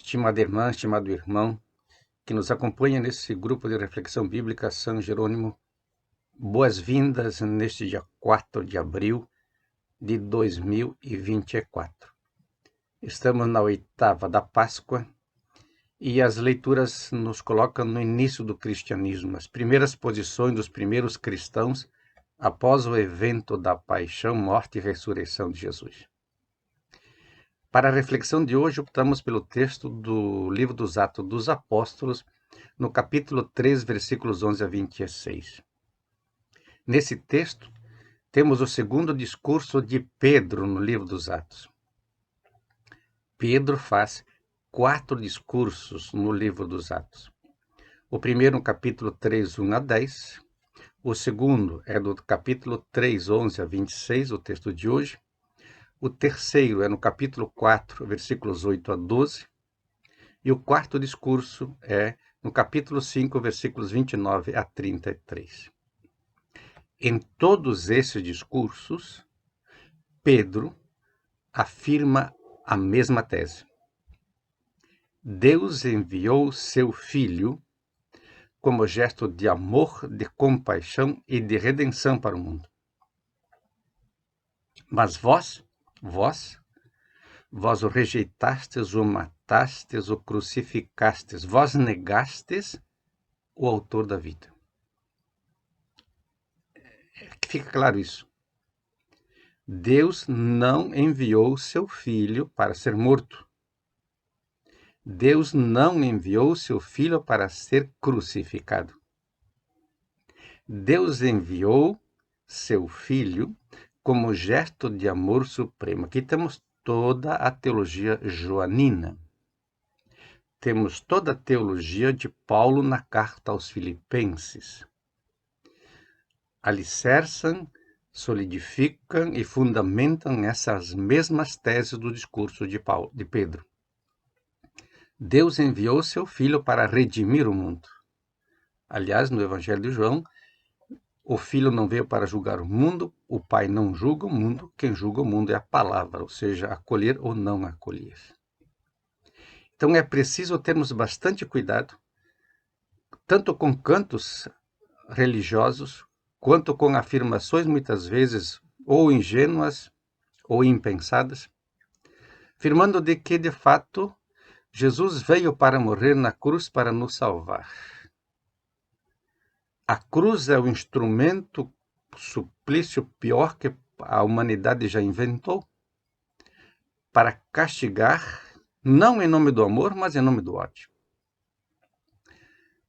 Estimada irmã, estimado irmão, que nos acompanha nesse grupo de reflexão bíblica São Jerônimo, boas-vindas neste dia 4 de abril de 2024. Estamos na oitava da Páscoa e as leituras nos colocam no início do cristianismo, as primeiras posições dos primeiros cristãos após o evento da paixão, morte e ressurreição de Jesus. Para a reflexão de hoje, optamos pelo texto do livro dos Atos dos Apóstolos, no capítulo 3, versículos 11 a 26. Nesse texto, temos o segundo discurso de Pedro no livro dos Atos. Pedro faz 4 discursos no livro dos Atos. O primeiro no capítulo 3, 1 a 10. O segundo é do capítulo 3, 11 a 26, o texto de hoje. O terceiro é no capítulo 4, versículos 8 a 12. E o quarto discurso é no capítulo 5, versículos 29 a 33. Em todos esses discursos, Pedro afirma a mesma tese. Deus enviou seu Filho como gesto de amor, de compaixão e de redenção para o mundo. Mas vós o rejeitastes, o matastes, o crucificastes, vós negastes o autor da vida. Que fica claro isso. Deus não enviou seu Filho para ser morto. Deus não enviou seu Filho para ser crucificado. Deus enviou seu Filho como gesto de amor supremo. Aqui temos toda a teologia joanina. Temos toda a teologia de Paulo na carta aos Filipenses. Alicerçam, solidificam e fundamentam essas mesmas teses do discurso de Pedro. Deus enviou seu Filho para redimir o mundo. Aliás, no Evangelho de João, o Filho não veio para julgar o mundo, o Pai não julga o mundo, quem julga o mundo é a palavra, ou seja, acolher ou não acolher. Então é preciso termos bastante cuidado, tanto com cantos religiosos, quanto com afirmações muitas vezes ou ingênuas ou impensadas, afirmando de que, de fato, Jesus veio para morrer na cruz para nos salvar. A cruz é o instrumento, o suplício pior que a humanidade já inventou para castigar, não em nome do amor, mas em nome do ódio.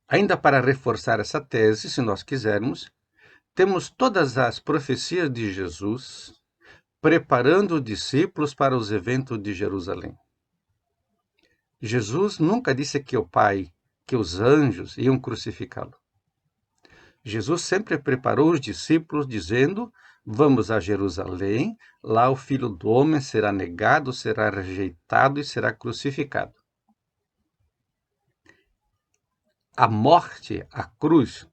Ainda para reforçar essa tese, se nós quisermos, temos todas as profecias de Jesus preparando os discípulos para os eventos de Jerusalém. Jesus nunca disse que o Pai, que os anjos iam crucificá-lo. Jesus sempre preparou os discípulos dizendo: vamos a Jerusalém, lá o Filho do Homem será negado, será rejeitado e será crucificado. A morte, a cruz,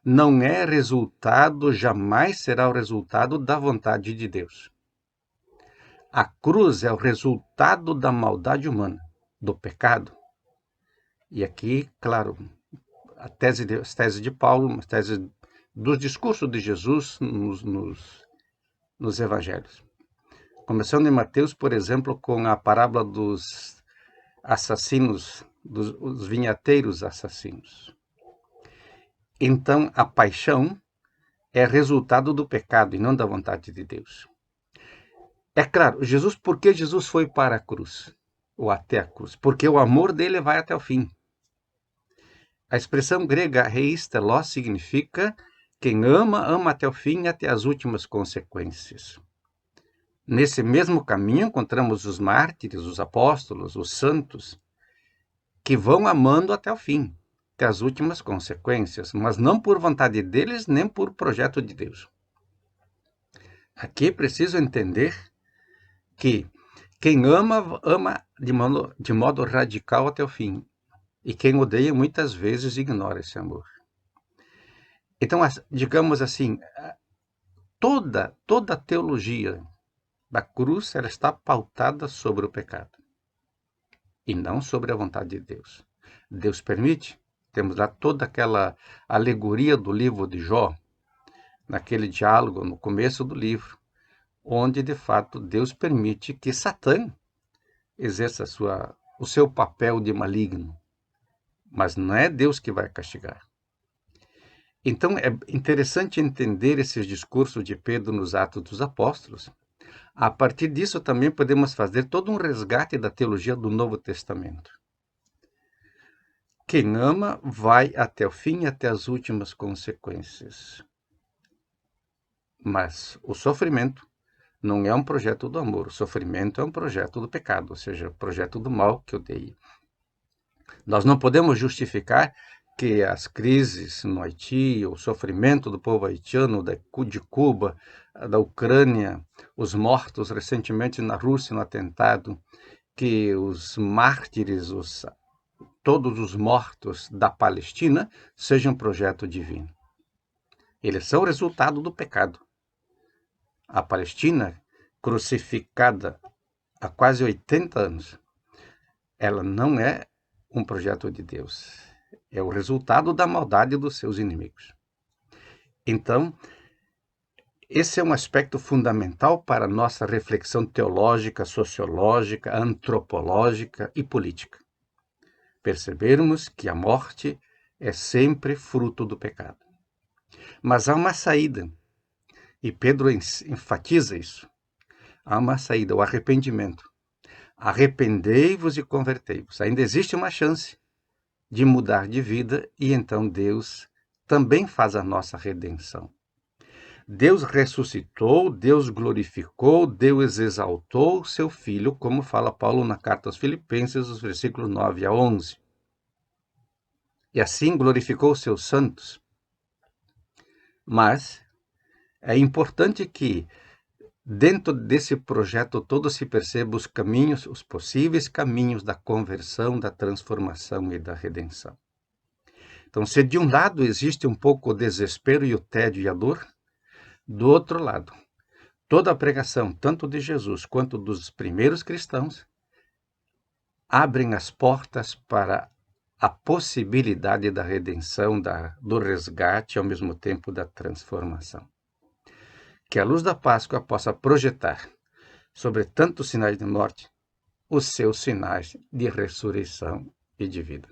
não é resultado, jamais será o resultado da vontade de Deus. A cruz é o resultado da maldade humana, do pecado. E aqui, claro, as teses de Paulo, as teses dos discursos de Jesus nos evangelhos. Começando em Mateus, por exemplo, com a parábola dos assassinos, dos vinhateiros assassinos. Então, a paixão é resultado do pecado e não da vontade de Deus. É claro, por que Jesus foi para a cruz? Ou até a cruz? Porque o amor dele vai até o fim. A expressão grega reistelos significa quem ama, ama até o fim e até as últimas consequências. Nesse mesmo caminho encontramos os mártires, os apóstolos, os santos, que vão amando até o fim, até as últimas consequências, mas não por vontade deles, nem por projeto de Deus. Aqui é preciso entender que quem ama, ama de modo radical até o fim. E quem odeia muitas vezes ignora esse amor. Então, digamos assim, toda a teologia da cruz ela está pautada sobre o pecado. e não sobre a vontade de Deus. Deus permite. Temos lá toda aquela alegoria do livro de Jó, naquele diálogo no começo do livro, onde de fato Deus permite que Satã exerça o seu papel de maligno, mas não é Deus que vai castigar. Então é interessante entender esses discursos de Pedro nos Atos dos Apóstolos. A partir disso também podemos fazer todo um resgate da teologia do Novo Testamento. Quem ama vai até o fim, até as últimas consequências. Mas o sofrimento não é um projeto do amor. O sofrimento é um projeto do pecado, ou seja, o projeto do mal que odeia. Nós não podemos justificar que as crises no Haiti, o sofrimento do povo haitiano, de Cuba, da Ucrânia, os mortos recentemente na Rússia no atentado, que os mártires, todos os mortos da Palestina, sejam um projeto divino. Eles são resultado do pecado. A Palestina, crucificada há quase 80 anos, ela não é um projeto de Deus. É o resultado da maldade dos seus inimigos. Então, esse é um aspecto fundamental para a nossa reflexão teológica, sociológica, antropológica e política. Percebermos que a morte é sempre fruto do pecado. Mas há uma saída, e Pedro enfatiza isso. Há uma saída, o arrependimento. Arrependei-vos e convertei-vos. Ainda existe uma chance de mudar de vida e então Deus também faz a nossa redenção. Deus ressuscitou, Deus glorificou, Deus exaltou o seu Filho, como fala Paulo na carta aos Filipenses, os versículos 9 a 11. E assim glorificou os seus santos. Mas é importante que dentro desse projeto todo se perceba os caminhos, os possíveis caminhos da conversão, da transformação e da redenção. Então, se de um lado existe um pouco o desespero e o tédio e a dor, do outro lado, toda a pregação, tanto de Jesus quanto dos primeiros cristãos, abrem as portas para a possibilidade da redenção, do resgate, ao mesmo tempo da transformação. Que a luz da Páscoa possa projetar sobre tantos sinais de morte os seus sinais de ressurreição e de vida.